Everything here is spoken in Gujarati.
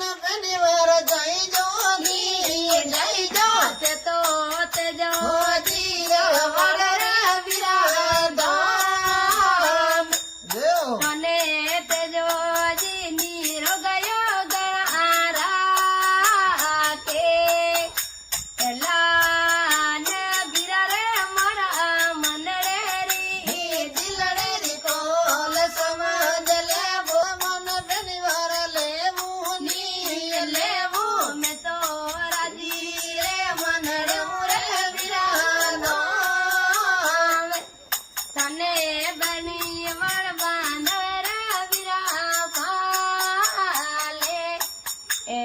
મન ઘણીવાર જઈ જોગી જઈ જો તે તો તે જો હોજી વડર વિરાધામ દેવ અને તે જો નીરો ગયો ગણારા કે એલા ને બીરા રે મારા મનડે રી દિલડે રી કોલ સમજ લેવો મન ઘણીવાર લેવું ની લેવું મેં તો રાજી રે મનડું રે વિરાધામ તને બની વળ બાંધર વિરા પાલે એ